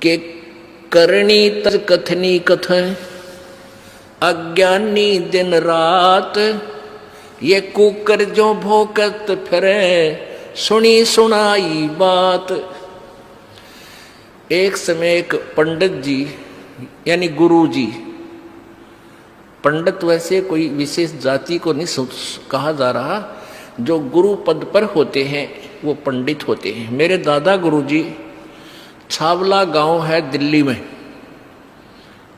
के करणी तज कथनी कथन, अज्ञानी दिन रात, ये कुकर जो भोकत फिरे, सुनी सुनाई बात। एक समय एक पंडित जी यानी गुरु जी, पंडित वैसे कोई विशेष जाति को नहीं कहा जा रहा, जो गुरु पद पर होते हैं वो पंडित होते हैं। मेरे दादा गुरु जी छावला गांव है दिल्ली में,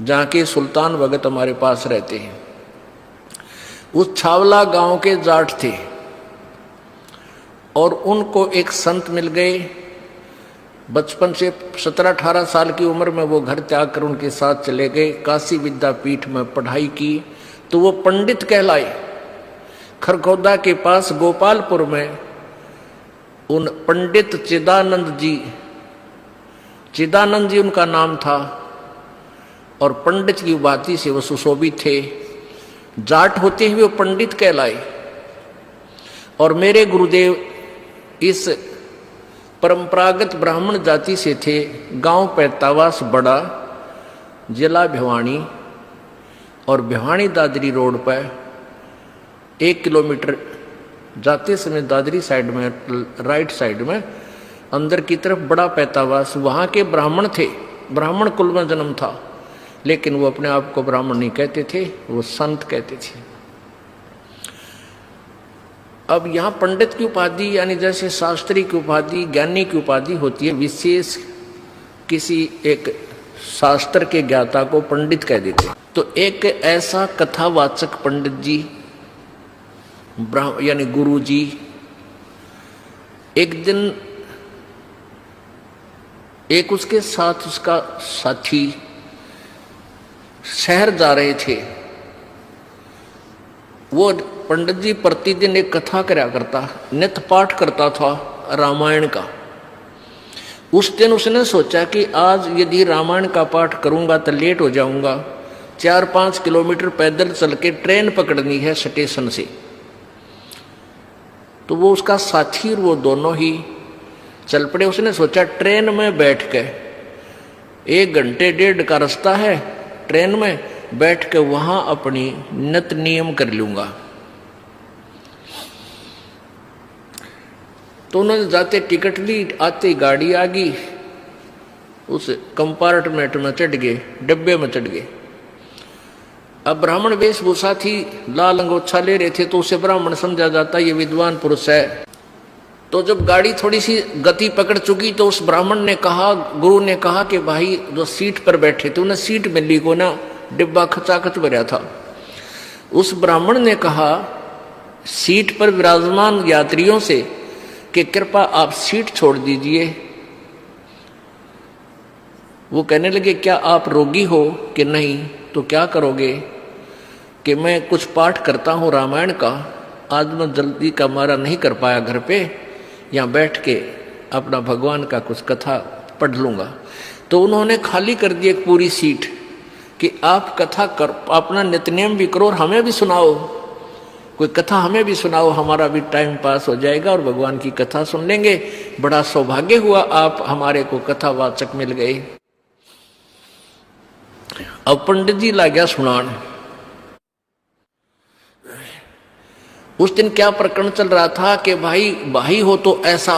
जहाँ के सुल्तान भगत हमारे पास रहते हैं। उस छावला गांव के जाट थे और उनको एक संत मिल गए। बचपन से 17-18 साल की उम्र में वो घर त्याग कर उनके साथ चले गए, काशी विद्यापीठ में पढ़ाई की तो वो पंडित कहलाए। खरगोदा के पास गोपालपुर में उन पंडित चिदानंद जी उनका नाम था और पंडित की उपाधि से वो सुशोभित थे। जाट होते हुए वो पंडित कहलाए। और मेरे गुरुदेव इस परंपरागत ब्राह्मण जाति से थे। गांव पैतावास बड़ा, जिला भिवानी, और भिवानी दादरी रोड पर 1 किलोमीटर जाते समय दादरी साइड में, राइट साइड में अंदर की तरफ बड़ा पैतावास, वहाँ के ब्राह्मण थे। ब्राह्मण कुल में जन्म था, लेकिन वो अपने आप को ब्राह्मण नहीं कहते थे, वो संत कहते थे। अब यहाँ पंडित की उपाधि यानी जैसे शास्त्री की उपाधि, ज्ञानी की उपाधि होती है, विशेष किसी एक शास्त्र के ज्ञाता को पंडित कह देते। तो एक ऐसा कथावाचक पंडित जी यानी गुरु जी एक दिन एक उसके साथ उसका साथी शहर जा रहे थे। वो पंडित जी प्रतिदिन एक कथा करया करता, नित्य पाठ करता था रामायण का। उस दिन उसने सोचा कि आज यदि रामायण का पाठ करूंगा तो लेट हो जाऊंगा, 4-5 किलोमीटर पैदल चल के ट्रेन पकड़नी है स्टेशन से। तो वो उसका साथी और वो दोनों ही चल पड़े। उसने सोचा ट्रेन में बैठ के 1 घंटे 1.5 का रास्ता है, ट्रेन में बैठ के वहां अपनी नित नियम कर लूंगा। तो उन्होंने जाते टिकट ली, आते गाड़ी आ गई, उस कंपार्टमेंट में चढ़ गए, डब्बे में चढ़ गए। अब ब्राह्मण वेशभूषा थी, लाल अंगोछा ले रहे थे, तो उसे ब्राह्मण समझा जाता ये विद्वान पुरुष है। तो जब गाड़ी थोड़ी सी गति पकड़ चुकी तो उस ब्राह्मण ने कहा, गुरु ने कहा कि भाई जो सीट पर बैठे थे उन्हें सीट मिली को ना, डिब्बा खचाखच भरा था। उस ब्राह्मण ने कहा सीट पर विराजमान यात्रियों से कि कृपा आप सीट छोड़ दीजिए। वो कहने लगे क्या आप रोगी हो कि नहीं? तो क्या करोगे? कि मैं कुछ पाठ करता हूँ रामायण का, आज मैं जल्दी का मारा नहीं कर पाया घर पे, यहाँ बैठ के अपना भगवान का कुछ कथा पढ़ लूँगा। तो उन्होंने खाली कर दी एक पूरी सीट कि आप कथा कर, अपना नित्यनेम भी करो और हमें भी सुनाओ, कोई कथा हमें भी सुनाओ, हमारा भी टाइम पास हो जाएगा और भगवान की कथा सुन लेंगे। बड़ा सौभाग्य हुआ आप हमारे को कथावाचक मिल गए। अब पंडित जी ला गया सुनान। उस दिन क्या प्रकरण चल रहा था कि भाई हो तो ऐसा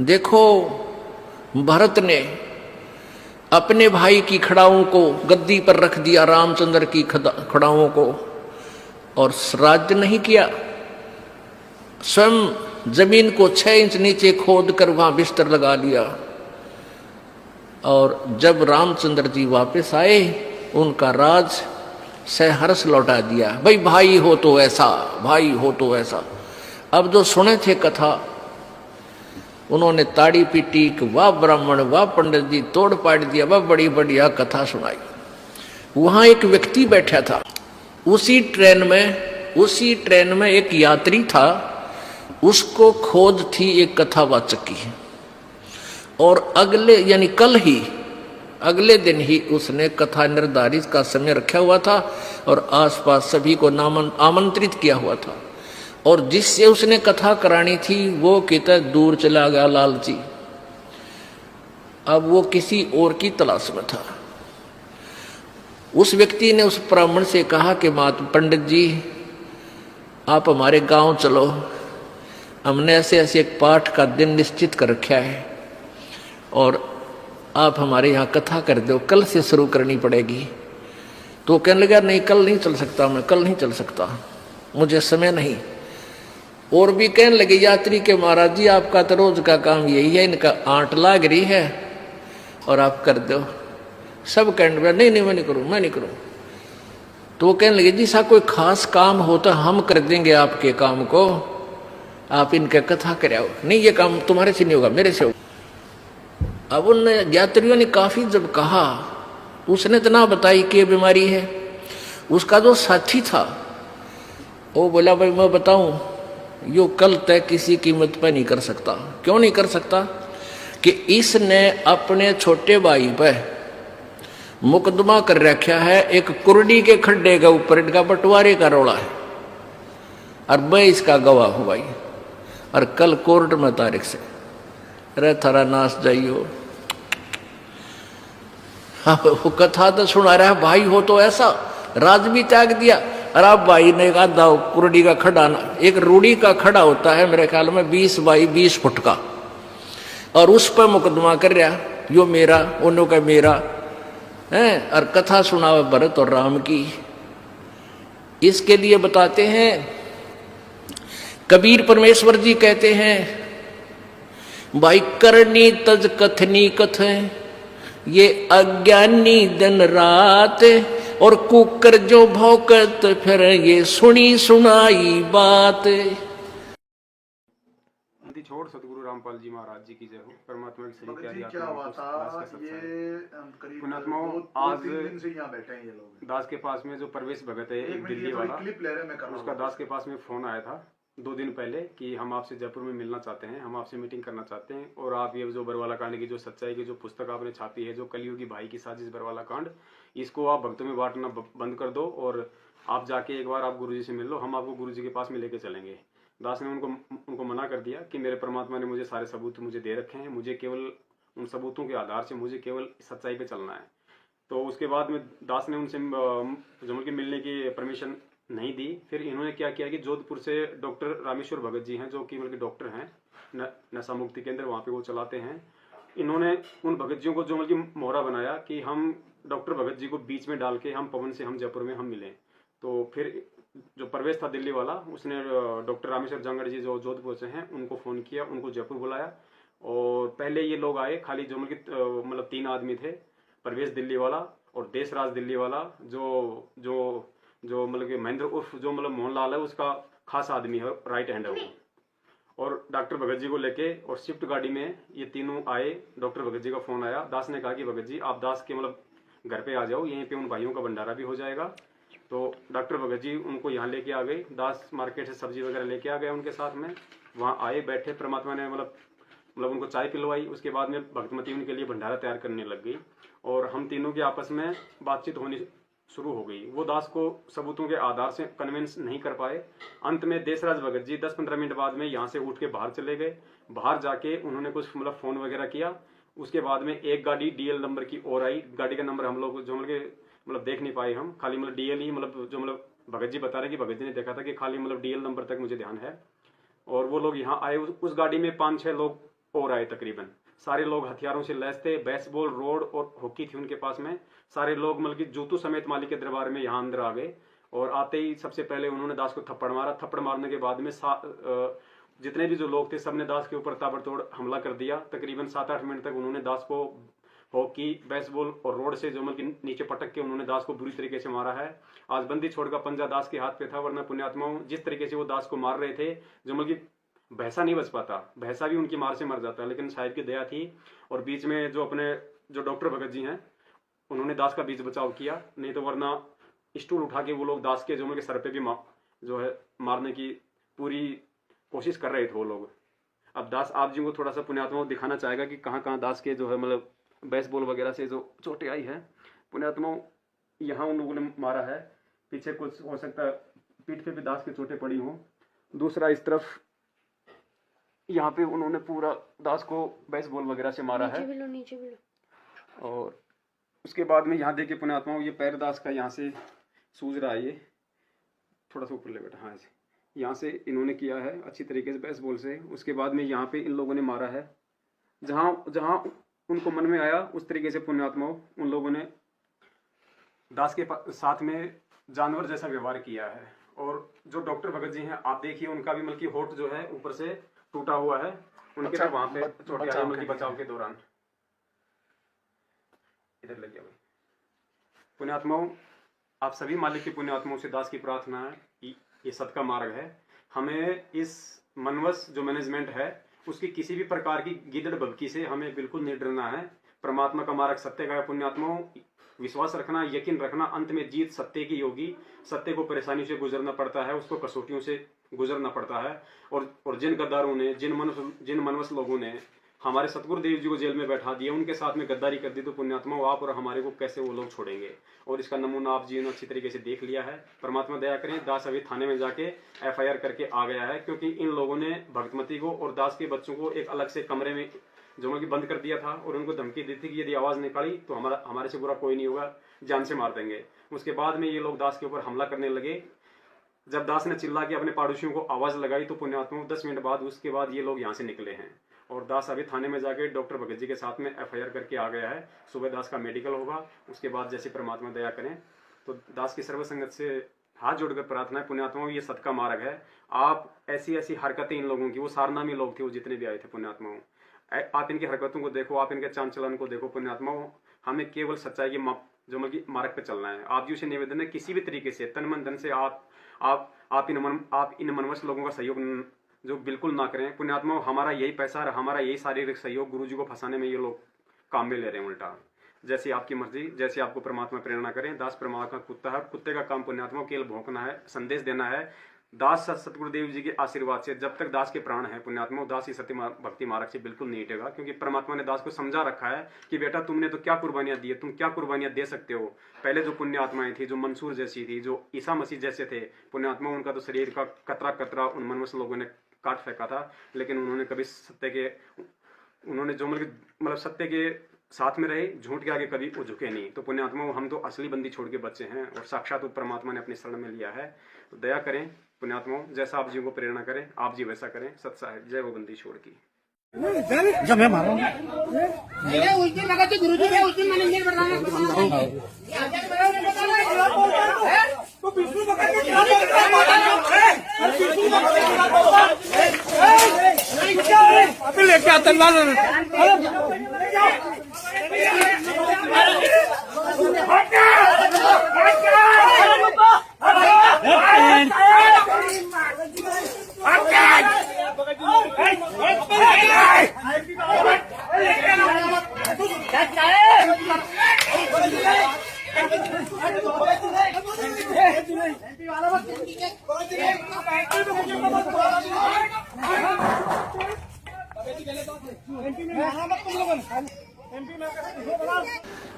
देखो, भरत ने अपने भाई की खड़ाओं को गद्दी पर रख दिया, रामचंद्र की खड़ाओं को, और राज्य नहीं किया। स्वयं जमीन को 6 इंच नीचे खोद कर वहां बिस्तर लगा लिया। और जब रामचंद्र जी वापस आए उनका राज सहर्ष लौटा दिया। भाई हो तो ऐसा, भाई हो तो ऐसा। अब जो सुने थे कथा उन्होंने ताड़ी पीटी कि वाह ब्राह्मण, वाह पंडित जी, तोड़ पाड़ दिया, वाह बड़ी बढ़िया कथा सुनाई। वहां एक व्यक्ति बैठा था, उसी ट्रेन में एक यात्री था, उसको खोज थी एक कथावाचक की। और अगले दिन ही उसने कथा निर्धारित का समय रखा हुआ था और आसपास सभी को आमंत्रित किया हुआ था। और जिससे उसने कथा करानी थी वो कितना दूर चला गया लालची। अब वो किसी और की तलाश में था। उस व्यक्ति ने उस ब्राह्मण से कहा कि मात पंडित जी, आप हमारे गांव चलो, हमने ऐसे ऐसे एक पाठ का दिन निश्चित कर रखा है और आप हमारे यहाँ कथा कर दो, कल से शुरू करनी पड़ेगी। तो कहने लगा नहीं, कल नहीं चल सकता, मैं कल नहीं चल सकता, मुझे समय नहीं। और भी कहने लगे यात्री के महाराज जी, आपका तो रोज का काम यही है, इनका आंट लाग रही है और आप कर दो। सब कहने लगे नहीं नहीं, मैं नहीं करूँ, मैं नहीं करूँ। तो वो कहने लगे जी, सा कोई खास काम हो तो हम कर देंगे आपके काम को, आप इनके कथा कराओ। नहीं, ये काम तुम्हारे से नहीं होगा, मेरे से होगा। अब उन यात्रियों ने काफी जब कहा, उसने तो ना बताई कि ये बीमारी है। उसका जो साथी था वो बोला भाई मैं बताऊं, यो कल तक किसी कीमत पर नहीं कर सकता। क्यों नहीं कर सकता? कि इसने अपने छोटे भाई पर मुकदमा कर रखा है, एक कुर्डी के खड्डे के ऊपर इनका बंटवारे का रोला है और मैं इसका गवाह हूं भाई। और कल कोर्ट में तारीख से अरे थारा नाश जाइयो। हाँ, वो कथा तो सुना रहा है भाई, हो तो ऐसा राज भी त्याग दिया। और आप भाई ने कहा दाव कुर्डी का खड़ा, एक रूढ़ी का खड़ा होता है मेरे ख्याल में 20 बाई 20 फुट का, और उस पर मुकदमा कर रहा, यो मेरा, उन्हों का मेरा है। और कथा सुनावे भरत और राम की। इसके लिए बताते हैं कबीर परमेश्वर जी कहते हैं, भाई करनी तज कथनी कथ, ये अज्ञानी दिन रात, और कुकर जो भौकत फिर ये सुनी सुनाई बात। छोड़ सतगुरु रामपाल जी महाराज जी की जय हो। परमात्मा की सही प्यारी क्या हुआ था ये करीब 2-3 दिन से यहाँ बैठे हैं ये लोग। दास के पास में जो प्रवेश भगत है एक दिल्ली वाला, क्लिप ले रहे मैं कर उसका दास के पास में फोन आया था 2 दिन पहले कि हम आपसे जयपुर में मिलना चाहते हैं, हम आपसे मीटिंग करना चाहते हैं, और आप ये जो बरवाला कांड की जो सच्चाई की जो पुस्तक आपने छापी है, जो कलयुगी भाई की साजिश बरवाला कांड, इसको आप भक्तों में बांटना बंद कर दो और आप जाके एक बार आप गुरुजी से मिल लो, हम आपको गुरुजी के पास में लेके चलेंगे। दास ने उनको मना कर दिया कि मेरे परमात्मा ने मुझे सारे सबूत मुझे दे रखे हैं, मुझे केवल उन सबूतों के आधार से मुझे केवल सच्चाई पे चलना है। तो उसके बाद में दास ने उनसे जमुल के मिलने की परमिशन नहीं दी। फिर इन्होंने क्या किया कि जोधपुर से डॉक्टर रामेश्वर भगत जी हैं, जो कि बल्कि डॉक्टर हैं, नशा मुक्ति केंद्र वहाँ पे वो चलाते हैं। इन्होंने उन भगत जियों को जो बल्कि मोहरा बनाया कि हम डॉक्टर भगत जी को बीच में डाल के हम पवन से हम जयपुर में हम मिलें। तो फिर जो प्रवेश था दिल्ली वाला, उसने डॉक्टर रामेश्वर जंगड़ जी जो जोधपुर से हैं उनको फ़ोन किया, उनको जयपुर बुलाया। और पहले ये लोग आए, खाली जो मतलब 3 आदमी थे, प्रवेश दिल्ली वाला और देशराज दिल्ली वाला, जो जो जो मतलब कि महेंद्र उर्फ जो मतलब मोहनलाल है, उसका खास आदमी है, राइट हैंड है वो। और डॉक्टर भगत जी को लेके और शिफ्ट गाड़ी में ये तीनों आए। डॉक्टर भगत जी का फ़ोन आया, दास ने कहा कि भगत जी आप दास के मतलब घर पे आ जाओ, यहीं पे उन भाइयों का भंडारा भी हो जाएगा। तो डॉक्टर भगत जी उनको यहाँ लेके आ गए, दास मार्केट से सब्जी वगैरह लेके आ गए उनके साथ में। वहाँ आए, बैठे, परमात्मा ने मतलब उनको चाय पिलवाई। उसके बाद में भक्तमती उनके लिए भंडारा तैयार करने लग गई और हम तीनों के आपस में बातचीत होनी शुरू हो गई। वो दास को सबूतों के आधार से कन्विंस नहीं कर पाए। अंत में देशराज भगत जी 10-15 मिनट बाद में यहाँ से उठ के बाहर चले गए। बाहर जाके उन्होंने कुछ मतलब फ़ोन वगैरह किया। उसके बाद में एक गाड़ी डीएल नंबर की और आई। गाड़ी का नंबर हम लोग जो मतलब देख नहीं पाए हम, खाली मतलब डीएल ही मतलब जो मतलब भगत जी बता रहे कि भगत जी ने देखा था कि खाली मतलब डीएल नंबर तक मुझे ध्यान है। और वो लोग यहाँ आए, उस गाड़ी में 5-6 लोग और आए तकरीबन। सारे लोग हथियारों से लैस थे, बेसबॉल रोड और हॉकी थी उनके पास में। सारे लोग मतलब कि जूतों समेत मालिक के दरबार में यहाँ अंदर आ गए। और आते ही सबसे पहले उन्होंने दास को थप्पड़ मारा। थप्पड़ मारने के बाद में जितने भी जो लोग थे सबने दास के ऊपर ताबड़तोड़ हमला कर दिया। तकरीबन 7-8 मिनट तक उन्होंने दास को हॉकी, बेसबॉल और रोड से जो मतलब नीचे पटक के उन्होंने दास को बुरी तरीके से मारा है। आज बंदी छोड़ का पंजा दास के हाथ पे था, वरना पुण्यात्माओं जिस तरीके से वो दास को मार रहे थे, जो मतलब भैंसा नहीं बच पाता, भैंसा भी उनकी मार से मर जाता, लेकिन साहिब की दया थी। और बीच में जो अपने जो डॉक्टर भगत जी हैं उन्होंने दास का बीच बचाव किया, नहीं तो वरना स्टूल उठा के वो लोग दास के जो मतलब सर पे भी जो है मारने की पूरी कोशिश कर रहे थे वो लोग। अब दास आप जी को थोड़ा सा पुण्यात्माओं दिखाना चाहेगा कि कहाँ कहाँ दास के जो है मतलब बेसबॉल वगैरह से जो चोटें आई है। पुण्यात्माओं यहाँ उन लोगों ने मारा है, पीछे कुछ हो सकता है पीठ पे भी दास की चोटें पड़ी हों। दूसरा इस तरफ यहाँ पे उन्होंने पूरा दास को बेसबॉल वगैरह से मारा है। नीचे भी लो। और उसके बाद में यहाँ देखिए पुण्यात्माओं, ये पैर दास का यहाँ से सूज रहा है, ये थोड़ा सा ऊपर ले बेटा, हाँ यहाँ से इन्होंने किया है अच्छी तरीके से बेसबॉल से। उसके बाद में यहाँ पे इन लोगों ने मारा है, जहाँ जहाँ उनको मन में आया उस तरीके से पुण्यात्माओं उन लोगों ने दास के साथ में जानवर जैसा व्यवहार किया है। और जो डॉक्टर भगत जी हैं, आप देखिए उनका भी मतलब होठ जो है ऊपर से टूटा हुआ है, उनके तो वहां पे चोट आई मतलब बचाव के दौरान। इधर लग गया भाई। पुण्यात्माओं, आप सभी मालिक के पुण्यात्माओं से दास की प्रार्थना है, ये सत्का मार्ग है, हमें इस मनवस जो मैनेजमेंट है उसकी किसी भी प्रकार की गिदड़ भभकी से हमें बिल्कुल नहीं डरना है। परमात्मा का मार्ग सत्य का है पुण्यात्माओं, विश्वास रखना, यकीन रखना, अंत में जीत सत्य की होगी। सत्य को परेशानी से गुजरना पड़ता है, उसको कसौटियों से गुजरना पड़ता है। और जिन गद्दारों ने, जिन मनवस लोगों ने हमारे सतगुरु देव जी को जेल में बैठा दिया, उनके साथ में गद्दारी कर दी, तो पुण्यात्माओं आप और हमारे को कैसे वो लोग छोड़ेंगे। और इसका नमूना आप जी ने अच्छी तरीके से देख लिया है। परमात्मा दया करें, दास अभी थाने में जाके FIR करके आ गया है, क्योंकि इन लोगों ने भक्तमती को और दास के बच्चों को एक अलग से कमरे में जो कि बंद कर दिया था और उनको धमकी दी थी कि यदि आवाज निकाली तो हमारे से बुरा कोई नहीं होगा, जान से मार देंगे। उसके बाद में ये लोग दास के ऊपर हमला करने लगे। जब दास ने चिल्ला के अपने पड़ोसियों को आवाज लगाई तो पुण्यात्माओं 10 मिनट बाद उसके बाद ये लोग यहाँ से निकले हैं। और दास अभी थाने में जाके डॉक्टर भगत जी के साथ में FIR करके आ गया है। सुबह दास का मेडिकल होगा, उसके बाद जैसे परमात्मा दया करें तो दास की सर्व संगत से हाथ जोड़कर प्रार्थना है पुण्यात्माओं, ये सत्का मार्ग है। आप ऐसी हरकतें इन लोगों की, वो सारनामी लोग थे वो जितने भी आए थे पुण्यात्माओं, आप इनकी हरकतों को देखो, आप इनके चाल चलन को देखो पुण्यात्माओं। हमें केवल सच्चाई की जो मतलब मार्ग पे चलना है। आप जी से निवेदन है, किसी भी तरीके से तन मन धन से आप इन मनवश लोगों का सहयोग जो बिल्कुल ना करें पुण्यात्माओं। हमारा यही पैसा और हमारा यही शारीरिक सहयोग गुरु जी को फंसाने में ये लोग काम में ले रहे हैं उल्टा। जैसे आपकी मर्जी, जैसे आपको परमात्मा प्रेरणा करें। दास परमात्मा कुत्ता है, कुत्ते का काम पुण्यात्मा केवल भौंकना है, संदेश देना है। दास सतगुरुदेव जी के आशीर्वाद से जब तक दास के प्राण है पुण्यात्मा, दास ही सत्य भक्ति मार्ग से बिल्कुल नहीं हटेगा। क्योंकि परमात्मा ने दास को समझा रखा है कि बेटा तुमने तो क्या कुर्बानियां दी है, तुम क्या कुर्बानियां दे सकते हो। पहले जो पुण्य आत्माएं थी, जो मंसूर जैसी थी, जो ईसा मसीह जैसे थे पुण्यात्मा, उनका तो शरीर का कतरा कतरा उन मनवश लोगों ने काट फेंका था, लेकिन उन्होंने कभी उन्होंने जो मतलब सत्य के साथ में रहे, झूठ के आगे कभी वो झुके नहीं। तो पुण्यात्मा, हम तो असली बंदी छोड़ के बच्चे हैं और साक्षात परमात्मा ने अपनी शरण में लिया है। तो दया करें पुण्यात्मा, जैसा आप जी को प्रेरणा करें आप जी वैसा करें। सत साहिब, जय वो बंदी छोड़ की। जब मैं मारूं उस दिन लगा गुरु जी ने उस दिन मैंने नहीं बताया अभी लेके आतंकवाद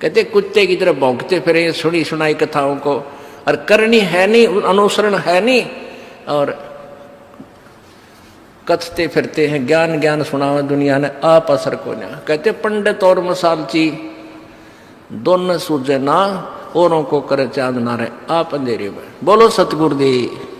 कहते कुत्ते की तरह भौंकते फिरे सुनी सुनाई कथाओं को, और करनी है नहीं, अनुसरण है नहीं, और कथते फिरते हैं ज्ञान ज्ञान सुनावे दुनिया ने आप असर को ना। कहते पंडित और मसालची दोनों सूझे ना, औरों को करे चांद ना रहे आप अंधेरे में। बोलो सतगुरुदेव।